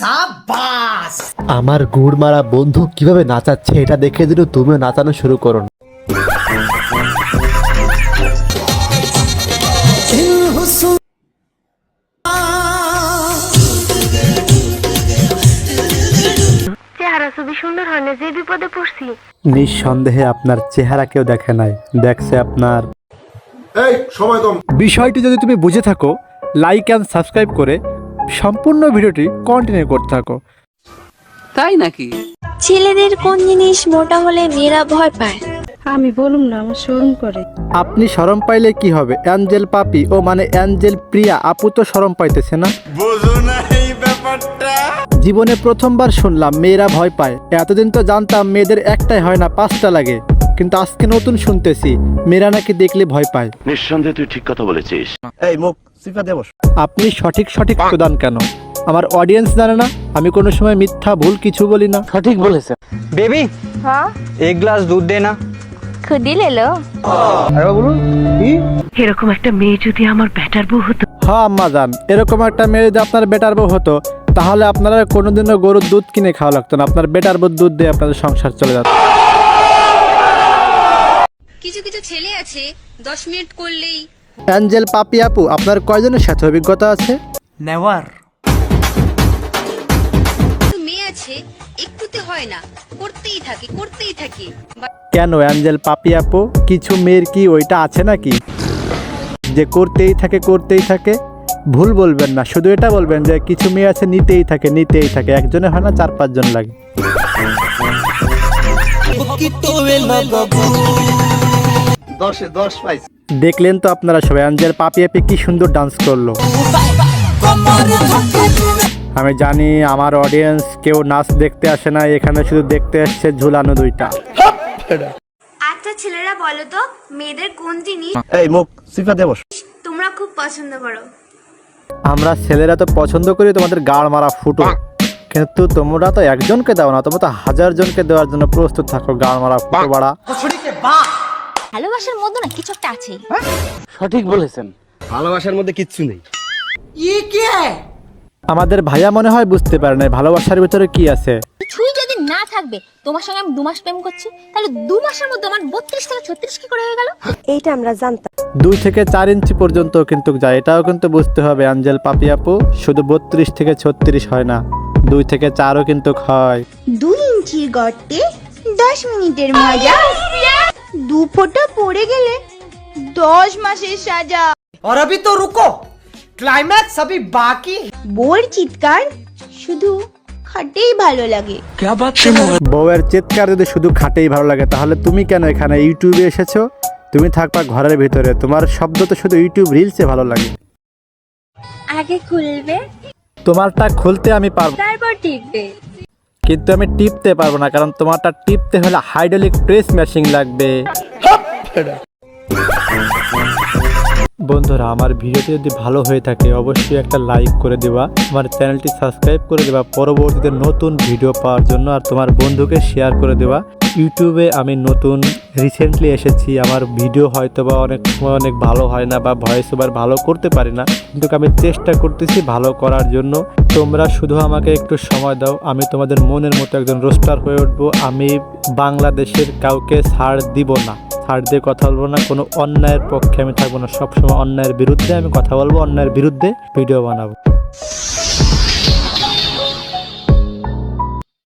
সাবাস। আমার গুড় মারা বন্ধু কিভাবে নাচাচ্ছে এটা দেখে দিল তুমিও নাচানো শুরু করো। চেহারা খুবই সুন্দর হয় না, যে বিপদে পড়ছি। নিঃসন্দেহে আপনার চেহারা কেউ দেখে নাই, দেখছে আপনার। এই সময় কম। বিষয়টি যদি তুমি বুঝে থাকো, লাইক অ্যান্ড সাবস্ক্রাইব করে সম্পূর্ণ ভিডিওটি কন্টিনিউ করতে থাকো। তাই নাকি? ছেলেদের কোন জিনিস মোটা হলে মেয়েরা ভয় পায়? আমি বলুম না, আমার শরম করে। আপনি শরম পাইলে কি হবে? অ্যাঞ্জেল পাপি ও মানে অ্যাঞ্জেল প্রিয়া আপু তো শরম পাইতেছে না। বুঝো না এই ব্যাপারটা। জীবনে প্রথমবার শুনলাম মেয়েরা ভয় পায়। এতদিন তো জানতাম মেয়েদের একটাই হয় না 5টা লাগে, কিন্তু আজকে নতুন শুনতেছি মেয়েরা নাকি দেখলে ভয় পায়। নিঃসন্দেহে তুই ঠিক কথা বলেছিস। এই মুখ সিফা দে বস। আপনি সঠিক প্রদান কেন? আমার অডিয়েন্স জানে না আমি কোনো সময় মিথ্যা ভুল কিছু বলি না। সঠিক বলেছে। বেবি, হ্যাঁ, এক গ্লাস দুধ দে না। খুদি লেলো। আরে বলুন কি? এরকম একটা মেয়ে যদি আমার ব্যাটার বউ হতো। হ্যাঁ আম্মা জান, এরকম একটা মেয়ে যদি আপনার বেটার বউ হতো তাহলে আপনারা কোনোদিনও গরুর দুধ কিনে খাওয়া লাগতো না, আপনার বেটার বউ দুধ দিয়ে আপনাদের সংসার চলে যেত। কিছু কিছু ছেলে আছে 10 মিনিট করলেই। অ্যাঞ্জেল পাপি আপু, আপনার কয়জনের সাথে অভিজ্ঞতা আছে? নেওয়ার। মেয়ে আছে একটুতে হয় না, করতেই থাকে। কেন অ্যাঞ্জেল পাপি আপু, কিছু মেয়ের কি ওইটা আছে নাকি যে করতেই থাকে? ভুল বলবেন না, শুধু এটা বলবেন যে কিছু মেয়ে আছে নিতেই থাকে, একজনে হয় না 4-5 জন লাগে। দেখলেন তো আপনারা সবাই অ্যাঞ্জেল পাপি আপি কি সুন্দর ডান্স করলো। আমি জানি আমার অডিয়েন্স কেউ নাচ দেখতে আসে না, এখানে শুধু দেখতে আসছে ঝুলানো দুইটা। আচ্ছা ছেলেরা বলো তো, মেয়েদের কোন জিনিস এই মুখ সিফা দে বস। তোমরা খুব পছন্দ করো? আমরা ছেলেরা তো পছন্দ করি তোমাদের গাড় মারা ফুটো, কিন্তু তোমরা তো একজনকে দাও না, তোমরা তো 1000 জনকে দেওয়ার জন্য প্রস্তুত থাকো। গাড় মারা ফুটো বাড়া। ভালোবাসার মধ্যে না কিছু একটা আছে। সঠিক বলেছেন। ভালোবাসার মধ্যে কিচ্ছু নেই। আমাদের ভাইয়া মনে হয় বুঝতে পারে না ভালোবাসার ভিতরে কি আছে। কিছুই যদি না থাকবে, তোমার সঙ্গে আমি 2 মাস প্রেম করছি, তাহলে 2 মাসের মধ্যে আমার 32 থেকে 36 কি করে হয়ে গেল? এইটা আমরা জানতাম। 2 থেকে 4 ইঞ্চি পর্যন্ত কিন্তু যায়, এটাও কিন্তু বুঝতে হবে অ্যাঞ্জেল পাপি আপু। শুধু 32 থেকে 36 হয় না, 2 থেকে 4ও কিন্তু হয়। 2 ইঞ্চির গর্তে 10 মিনিটের মজা, 2 ফোঁটা পড়ে গেলে 10 মাসের সাজা। और अभी तो रुको, क्लाइमैक्स अभी बाकी। বোর চিৎকার শুধু খাটেই ভালো লাগে। বউয়ের চিৎকার যদি শুধু খাটেই ভালো লাগে, তাহলে তুমি কেন এখানে ইউটিউবে এসেছো? তুমি থাকবা ঘরের ভিতরে, তোমার শব্দ তো শুধু ইউটিউব রিলসে ভালো লাগে। আগে খুলবে, তোমারটা খুলতে আমি পারবো, তারপর টিপবে। কিন্তু আমি টিপতে পারবো না, কারণ তোমারটা টিপতে হলে হাইড্রোলিক প্রেস মেশিন লাগবে। বন্ধুরা, আমার ভিডিওটি যদি ভালো হয়ে থাকে অবশ্যই একটা লাইক করে দেবা, আমার চ্যানেলটি সাবস্ক্রাইব করে দেবা পরবর্তীতে নতুন ভিডিও পাওয়ার জন্য, আর তোমার বন্ধুকে শেয়ার করে দেবা। ইউটিউবে আমি নতুন রিসেন্টলি এসেছি, আমার ভিডিও হয়তো বা অনেক সময় অনেক ভালো হয় না বা ভয়েস ওভার ভালো করতে পারি না, কিন্তু আমি চেষ্টা করতেছি ভালো করার জন্য। তোমরা শুধু আমাকে একটু সময় দাও, আমি তোমাদের মনের মতো একজন রোস্টার হয়ে উঠবো। আমি বাংলাদেশের কাউকে ছাড় দিব না, ছাড় দিয়ে কথা বলবো না, কোনো অন্যায়ের পক্ষে আমি থাকবো না, সবসময় অন্যায়ের বিরুদ্ধে আমি কথা বলবো, অন্যায়ের বিরুদ্ধে ভিডিও বানাবো।